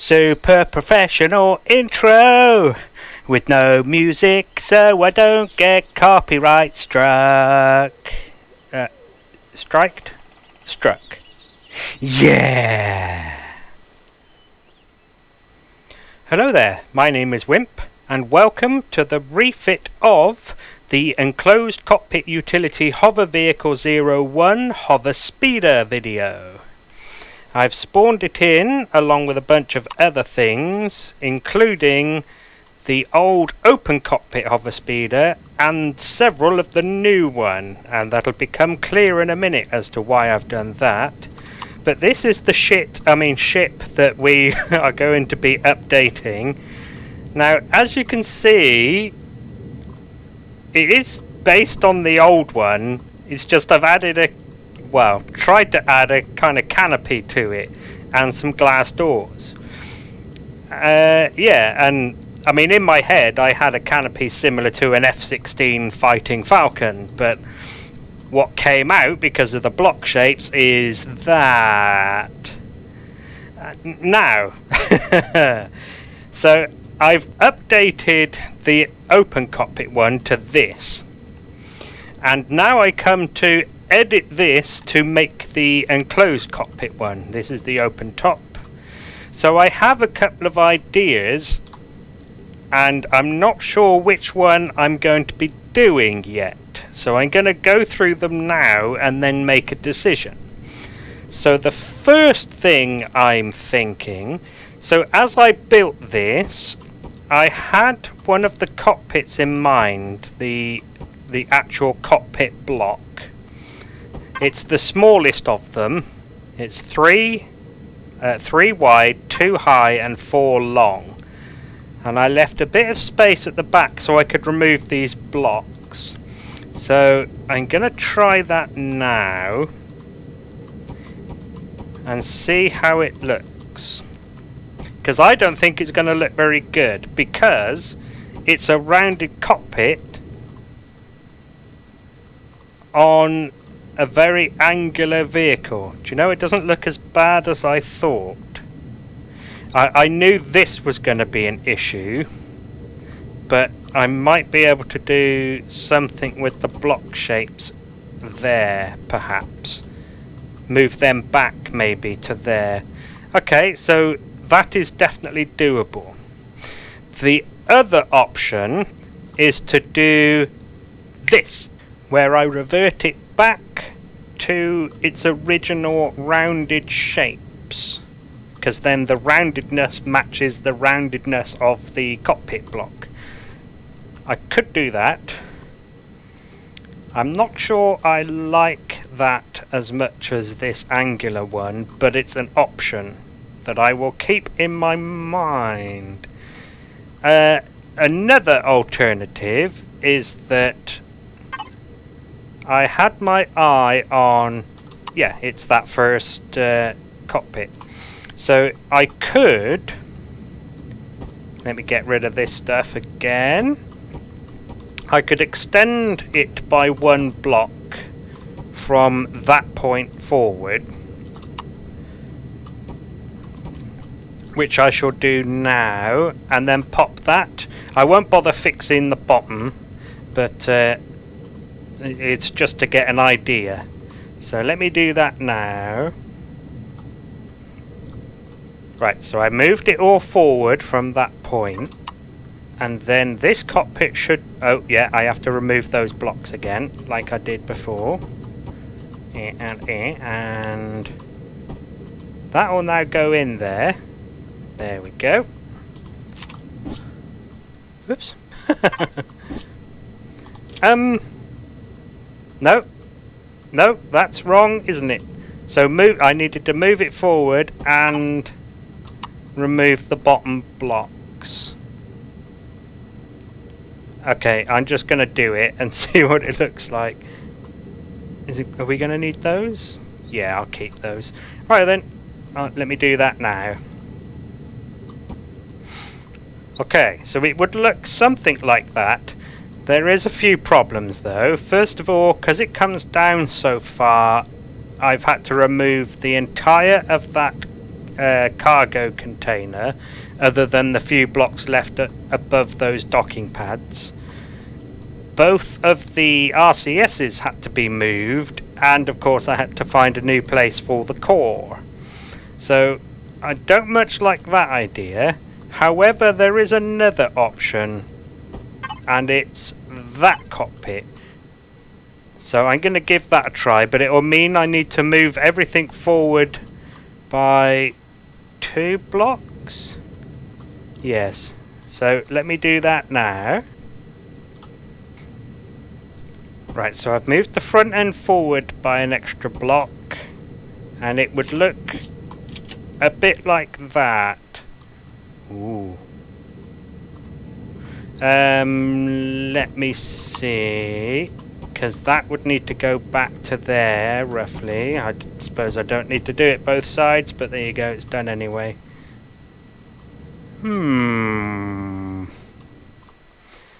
Super professional intro with no music so I don't get copyright struck. Struck. Yeah! Hello there, my name is Wimp and welcome to the refit of the enclosed cockpit utility Hover Vehicle 01 HoverSpeeder video. I've spawned it in along with a bunch of other things, including the old open cockpit HoverSpeeder and several of the new one, and that'll become clear in a minute as to why I've done that. But this is the ship that we are going to be updating. Now, as you can see, it is based on the old one. It's just I've added tried to add a kind of canopy to it and some glass doors. And I mean, in my head I had a canopy similar to an F-16 Fighting Falcon, but what came out because of the block shapes is that. Now, so I've updated the open cockpit one to this, and now I come to edit this to make the enclosed cockpit one. This is the open top. So I have a couple of ideas and I'm not sure which one I'm going to be doing yet. So I'm going to go through them now and then make a decision. So the first thing I'm thinking, so as I built this, I had one of the cockpits in mind, the actual cockpit block. It's the smallest of them. It's three wide, 2 high and 4 long. And I left a bit of space at the back so I could remove these blocks. So I'm going to try that now and see how it looks. Because I don't think it's going to look very good, because it's a rounded cockpit on a very angular vehicle. Do you know, it doesn't look as bad as I thought. I knew this was going to be an issue, but I might be able to do something with the block shapes there, perhaps. Move them back maybe to there. Okay, so that is definitely doable. The other option is to do this, where I revert it back to its original rounded shapes, because then the roundedness matches the roundedness of the cockpit block. I could do that. I'm not sure I like that as much as this angular one, but it's an option that I will keep in my mind. Another alternative is that I had my eye on, it's that first cockpit. So I could, let me get rid of this stuff again. I could extend it by 1 block from that point forward, which I shall do now, and then pop that. I won't bother fixing the bottom, but it's just to get an idea. So let me do that now. Right, so I moved it all forward from that point, and then this cockpit should... Oh yeah, I have to remove those blocks again, like I did before. And that will now go in there. There we go. Whoops. No, that's wrong, isn't it? So I needed to move it forward and remove the bottom blocks. Okay, I'm just going to do it and see what it looks like. Are we going to need those? Yeah, I'll keep those. Right then, let me do that now. Okay, so it would look something like that. There is a few problems though. First of all, because it comes down so far, I've had to remove the entire of that cargo container, other than the few blocks left above those docking pads. Both of the RCSs had to be moved, and of course I had to find a new place for the core. So I don't much like that idea. However, there is another option, and it's that cockpit. So I'm going to give that a try, but it will mean I need to move everything forward by 2 blocks. Yes, so let me do that now. Right, so I've moved the front end forward by an extra block, and it would look a bit like that. Ooh. Let me see, because that would need to go back to there, roughly. I suppose I don't need to do it both sides, but there you go, it's done anyway.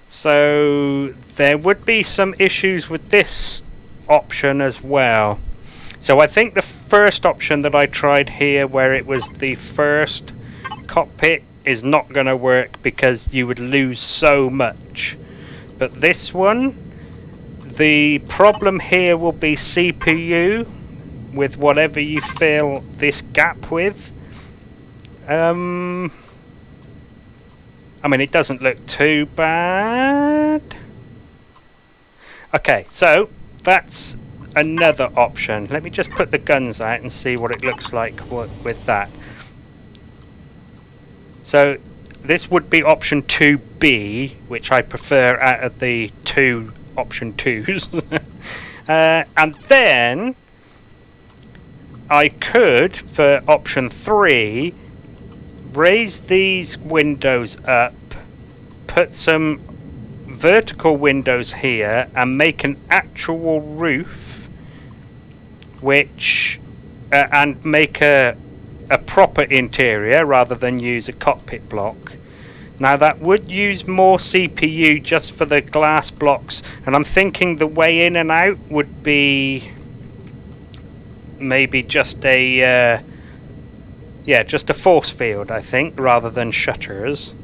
So there would be some issues with this option as well. So I think the first option that I tried here, where it was the first cockpit, is not going to work because you would lose so much. But this one, the problem here will be CPU with whatever you fill this gap with. I mean, it doesn't look too bad. Okay, so that's another option. Let me just put the guns out and see what it looks like with that. So this would be option 2B, which I prefer out of the two option 2s. And then I could, for option 3, raise these windows up, put some vertical windows here, and make an actual roof, which and make a proper interior rather than use a cockpit block. Now that would use more CPU just for the glass blocks, and I'm thinking the way in and out would be maybe just a just a force field, I think, rather than shutters.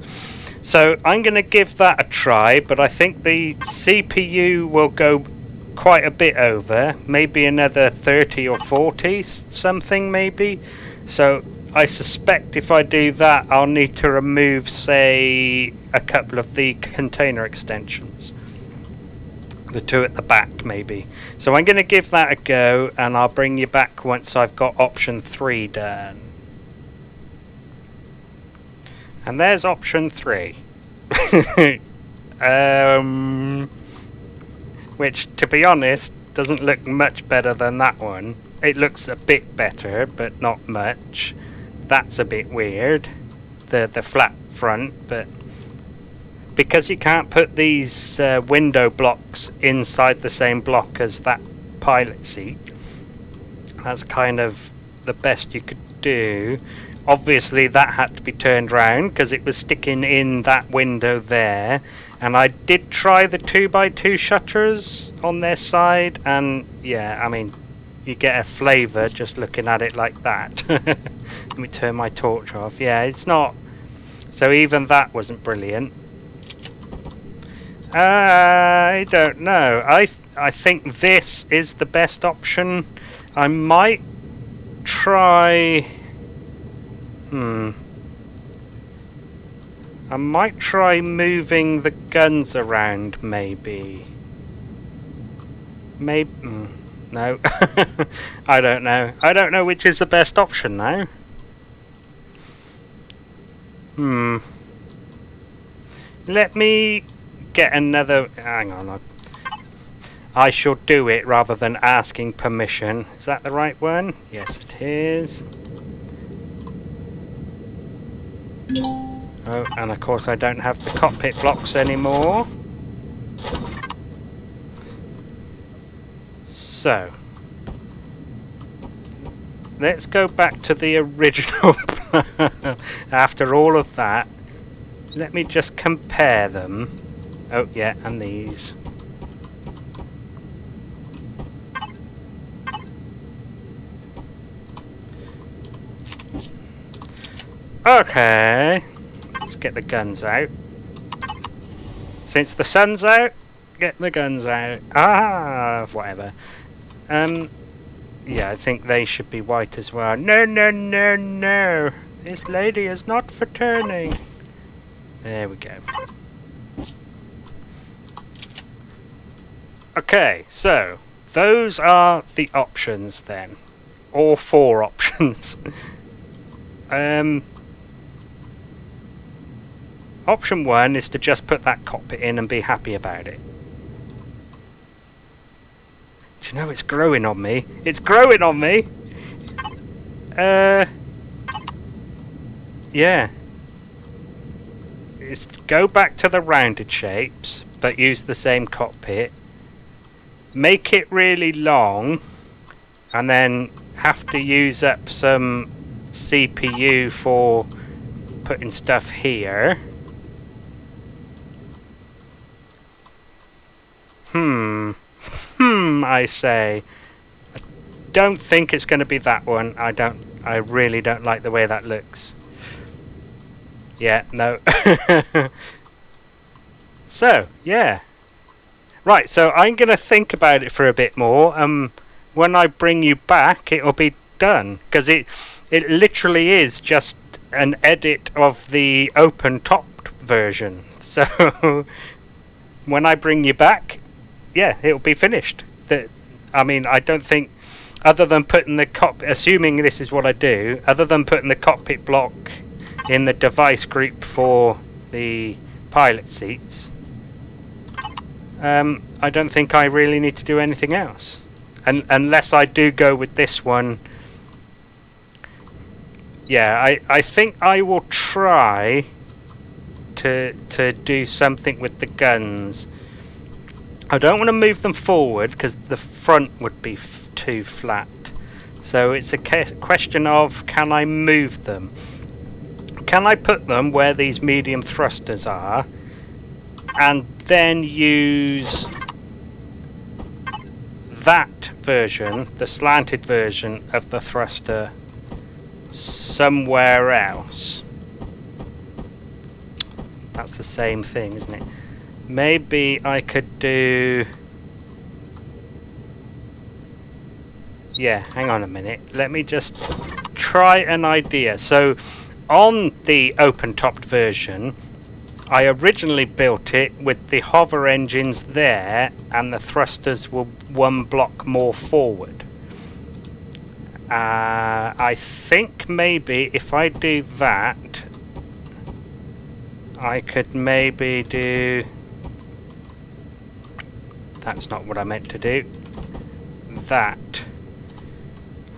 So I'm going to give that a try, but I think the CPU will go quite a bit over, maybe another 30 or 40 something maybe. So I suspect if I do that, I'll need to remove, say, a couple of the container extensions. The two at the back maybe. So I'm going to give that a go, and I'll bring you back once I've got option 3 done. And there's option 3. Which, to be honest, doesn't look much better than that one. It looks a bit better, but not much. That's a bit weird. The flat front, but because you can't put these window blocks inside the same block as that pilot seat, that's kind of the best you could do. Obviously that had to be turned round because it was sticking in that window there, and I did try the 2x2 shutters on their side, and yeah, I mean, you get a flavour just looking at it like that. Let me turn my torch off. Yeah, it's not, so even that wasn't brilliant. I don't know. I think this is the best option. I might try I might try moving the guns around, maybe. No. I don't know. I don't know which is the best option now. Let me get another... Hang on. I shall do it rather than asking permission. Is that the right one? Yes, it is. Oh, and of course I don't have the cockpit blocks anymore. So, let's go back to the original plan. After all of that, let me just compare them. Oh yeah, and these. Okay, let's get the guns out. Since the sun's out, get the guns out. Ah, whatever. Yeah, I think they should be white as well. No, no, no, no. This lady is not for turning. There we go. Okay, so those are the options then. All 4 options. Option 1 is to just put that cockpit in and be happy about it. Do you know it's growing on me? It's growing on me! Yeah. It's go back to the rounded shapes, but use the same cockpit. Make it really long, and then have to use up some CPU for putting stuff here. I say. I don't think it's going to be that one. I really don't like the way that looks. Yeah, no. So, yeah. Right, so I'm going to think about it for a bit more. When I bring you back, it'll be done. Because it literally is just an edit of the open-topped version. So, when I bring you back, yeah, it'll be finished. I mean, I don't think, other than putting the cockpit, assuming this is what I do, other than putting the cockpit block in the device group for the pilot seats, I don't think I really need to do anything else. Unless I do go with this one. Yeah, I think I will try to do something with the guns. I don't want to move them forward because the front would be too flat. So it's a question of, can I move them? Can I put them where these medium thrusters are and then use that version, the slanted version of the thruster, somewhere else? That's the same thing, isn't it? Maybe I could do... Yeah, hang on a minute. Let me just try an idea. So, on the open-topped version, I originally built it with the hover engines there, and the thrusters were 1 block more forward. I think maybe if I do that, I could maybe do... That's not what I meant to do. That.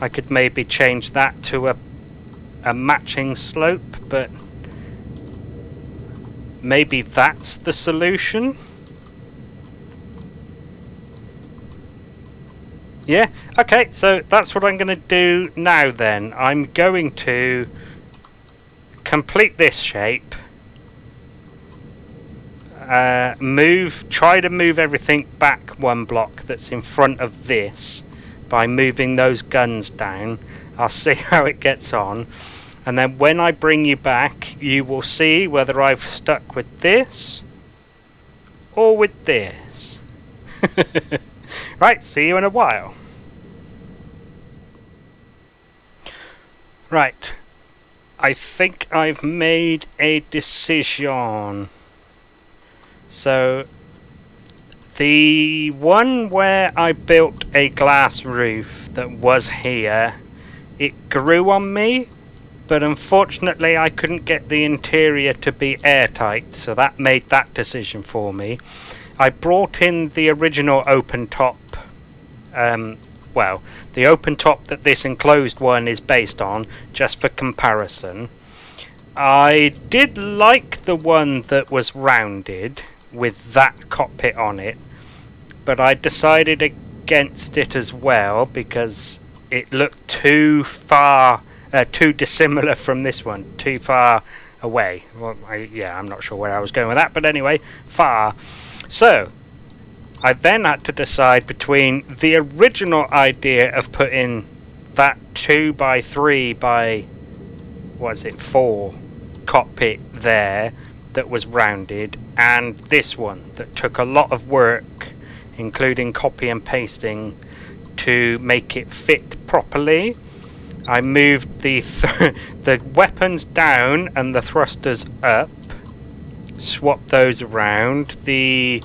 I could maybe change that to a matching slope, but maybe that's the solution. Yeah, okay, so that's what I'm going to do now then. I'm going to complete this shape. Try to move everything back 1 block that's in front of this by moving those guns down. I'll see how it gets on, and then when I bring you back, you will see whether I've stuck with this or with this. Right, see you in a while. Right, I think I've made a decision. So, the one where I built a glass roof that was here, it grew on me, but unfortunately I couldn't get the interior to be airtight, so that made that decision for me. I brought in the original open top, well, the open top that this enclosed one is based on, just for comparison. I did like the one that was rounded, with that cockpit on it, but I decided against it as well because it looked too dissimilar from this one, too far away. Well, I'm not sure where I was going with that, but anyway, far. So I then had to decide between the original idea of putting that 2x3 by was it, 4 cockpit there that was rounded, and this one that took a lot of work, including copy and pasting, to make it fit properly. I moved the the weapons down and the thrusters up, swapped those around. The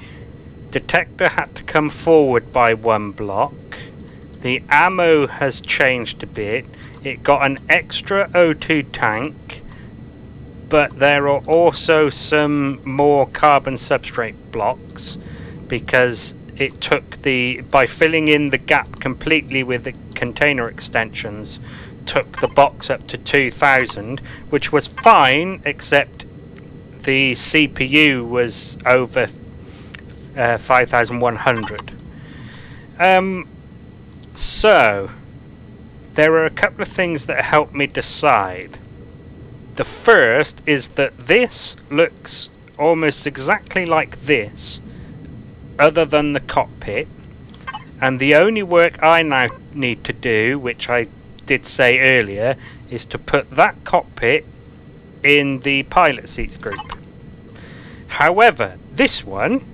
detector had to come forward by 1 block. The ammo has changed a bit. It got an extra O2 tank, but there are also some more carbon substrate blocks, because it took by filling in the gap completely with the container extensions, took the box up to 2000, which was fine, except the CPU was over 5100. So there are a couple of things that helped me decide. The first is that this looks almost exactly like this, other than the cockpit, and the only work I now need to do, which I did say earlier, is to put that cockpit in the pilot seats group. However, this one,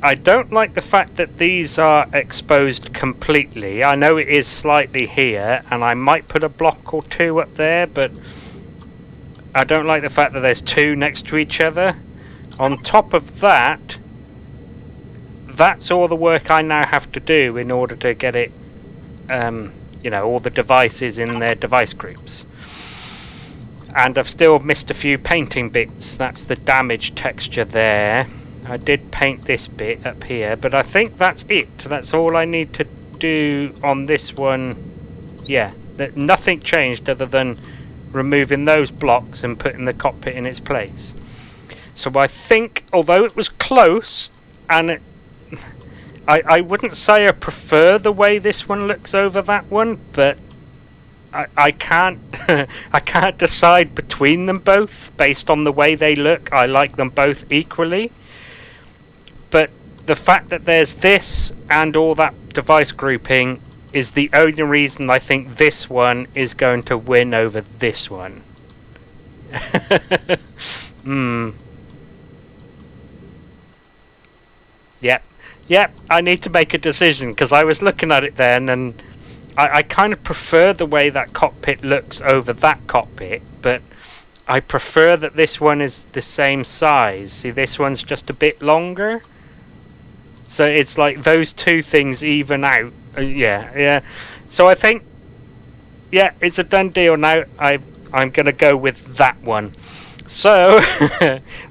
I don't like the fact that these are exposed completely. I know it is slightly here, and I might put a block or 2 up there, but I don't like the fact that there's 2 next to each other. On top of that, that's all the work I now have to do in order to get it, you know, all the devices in their device groups. And I've still missed a few painting bits. That's the damaged texture there. I did paint this bit up here, but I think that's it. That's all I need to do on this one. Yeah, nothing changed other than removing those blocks and putting the cockpit in its place. So I think, although it was close, and I wouldn't say I prefer the way this one looks over that one, but I can't I can't decide between them both based on the way they look. I like them both equally, but the fact that there's this and all that device grouping is the only reason I think this one is going to win over this one. Yep, I need to make a decision, because I was looking at it then, and I kind of prefer the way that cockpit looks over that cockpit, but I prefer that this one is the same size. See, this one's just a bit longer, so it's like those 2 things even out. Yeah. So I think, yeah, it's a done deal now. I'm going to go with that one. So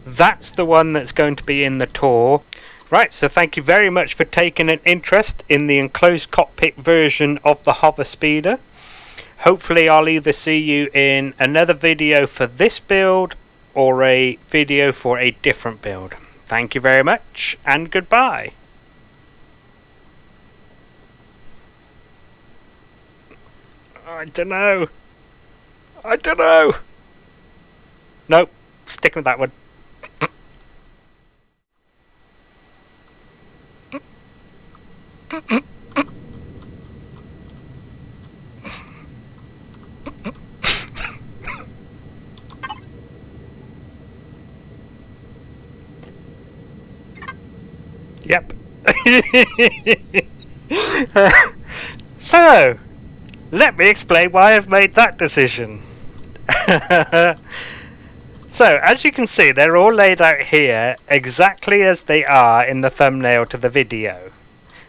that's the one that's going to be in the tour. Right, so thank you very much for taking an interest in the enclosed cockpit version of the HoverSpeeder. Hopefully I'll either see you in another video for this build or a video for a different build. Thank you very much, and goodbye. I don't know. Nope, sticking with that one. Yep. So, let me explain why I've made that decision. So, as you can see, they're all laid out here exactly as they are in the thumbnail to the video.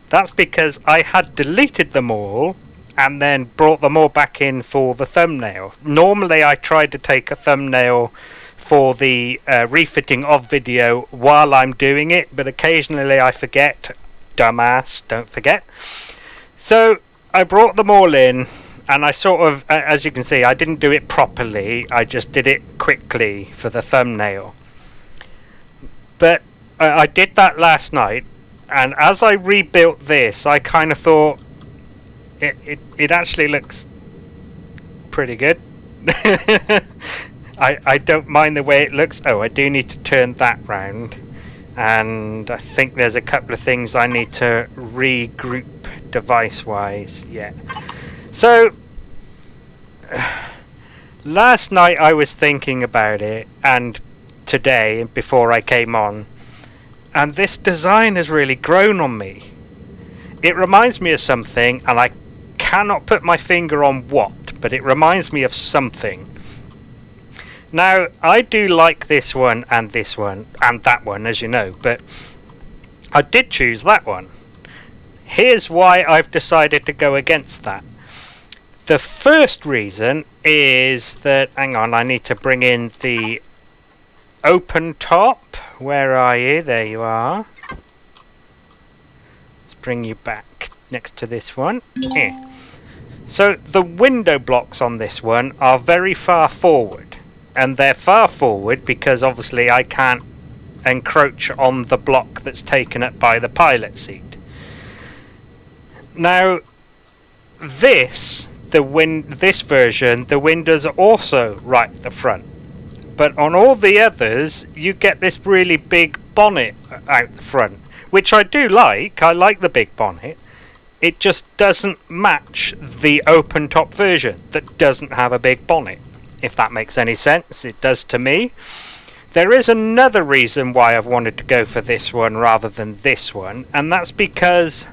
That's because I had deleted them all and then brought them all back in for the thumbnail. Normally I try to take a thumbnail for the refitting of video while I'm doing it, but occasionally I forget. Dumbass, don't forget. So I brought them all in, and I sort of, as you can see, I didn't do it properly. I just did it quickly for the thumbnail. But I did that last night, and as I rebuilt this, I kind of thought it actually looks pretty good. I don't mind the way it looks. Oh, I do need to turn that round, and I think there's a couple of things I need to regroup device wise. Yeah, so last night I was thinking about it, and today, before I came on, and this design has really grown on me. It reminds me of something, and I cannot put my finger on what, but it reminds me of something. Now, I do like this one, and that one, as you know, but I did choose that one. Here's why I've decided to go against that. The first reason is that, hang on, I need to bring in the open top. Where are you? There you are. Let's bring you back next to this one. So the window blocks on this one are very far forward, and they're far forward because obviously I can't encroach on the block that's taken up by the pilot seat. Now, this version, the windows are also right at the front, but on all the others you get this really big bonnet out the front, which I do like. I like the big bonnet. It just doesn't match the open top version that doesn't have a big bonnet, if that makes any sense. It does to me. There is another reason why I've wanted to go for this one rather than this one, and that's because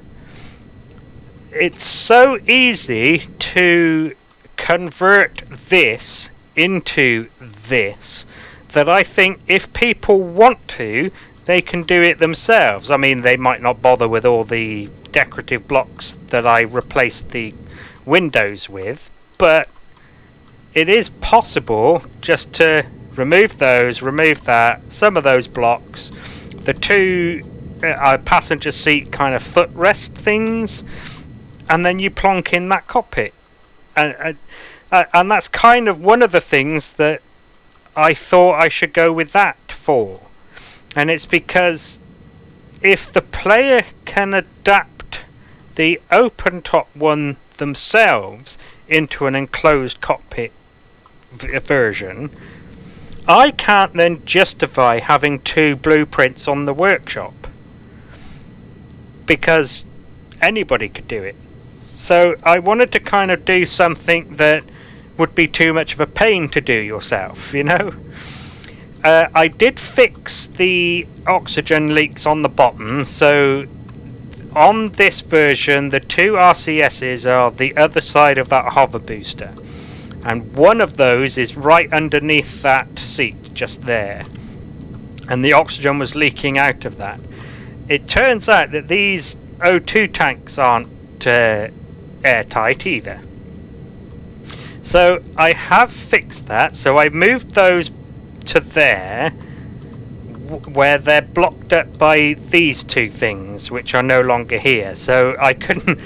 it's so easy to convert this into this that I think if people want to, they can do it themselves. I mean, they might not bother with all the decorative blocks that I replaced the windows with, but it is possible just to remove those, remove that, some of those blocks, the two passenger seat kind of footrest things, and then you plonk in that cockpit. And that's kind of one of the things that I thought I should go with that for. And it's because if the player can adapt the open top one themselves into an enclosed cockpit version, I can't then justify having two blueprints on the workshop, because anybody could do it. So I wanted to kind of do something that would be too much of a pain to do yourself, you know. I did fix the oxygen leaks on the bottom, so on this version the two RCSs are the other side of that hover booster, and one of those is right underneath that seat just there, and the oxygen was leaking out of that. It turns out that these O2 tanks aren't airtight either, so I have fixed that. So I moved those to there where they're blocked up by these two things, which are no longer here. So I couldn't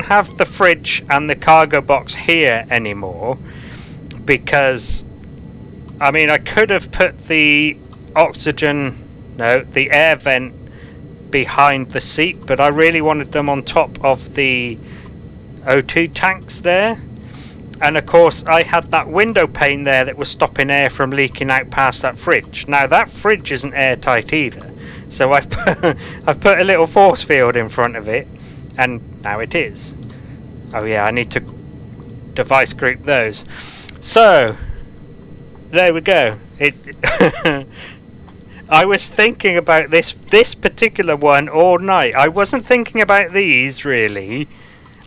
have the fridge and the cargo box here anymore, because I mean, I could have put the the air vent behind the seat, but I really wanted them on top of the O2 tanks there. And of course I had that window pane there that was stopping air from leaking out past that fridge. Now that fridge isn't airtight either, so I've put a little force field in front of it, and now it is. Oh yeah, I need to device group those. So there we go. I was thinking about this particular one all night. I wasn't thinking about these really.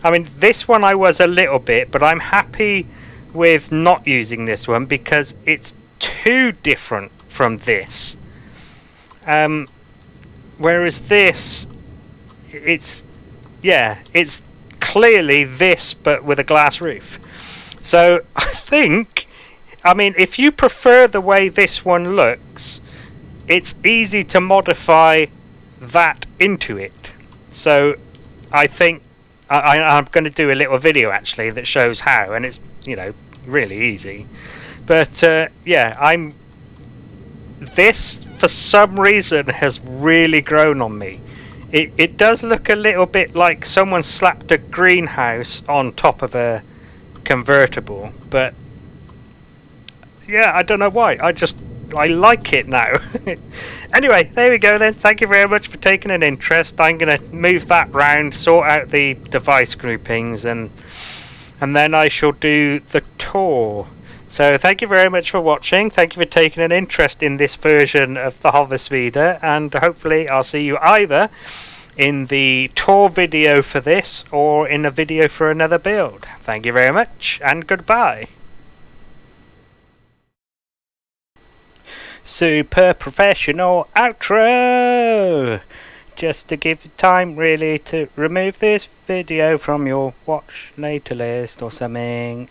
I mean, this one I was a little bit, but I'm happy with not using this one because it's too different from this. Whereas this, it's clearly this, but with a glass roof. So I think, I mean, if you prefer the way this one looks, it's easy to modify that into it. So I think I'm going to do a little video actually that shows how, and it's, you know, really easy. But this for some reason has really grown on me. It does look a little bit like someone slapped a greenhouse on top of a convertible, but yeah, I don't know why. I like it now. Anyway, there we go then. Thank you very much for taking an interest. I'm going to move that round, sort out the device groupings, and then I shall do the tour. So thank you very much for watching. Thank you for taking an interest in this version of the HoverSpeeder, and hopefully I'll see you either in the tour video for this or in a video for another build. Thank you very much, and goodbye. Super professional outro! Just to give you time really to remove this video from your watch later list or something.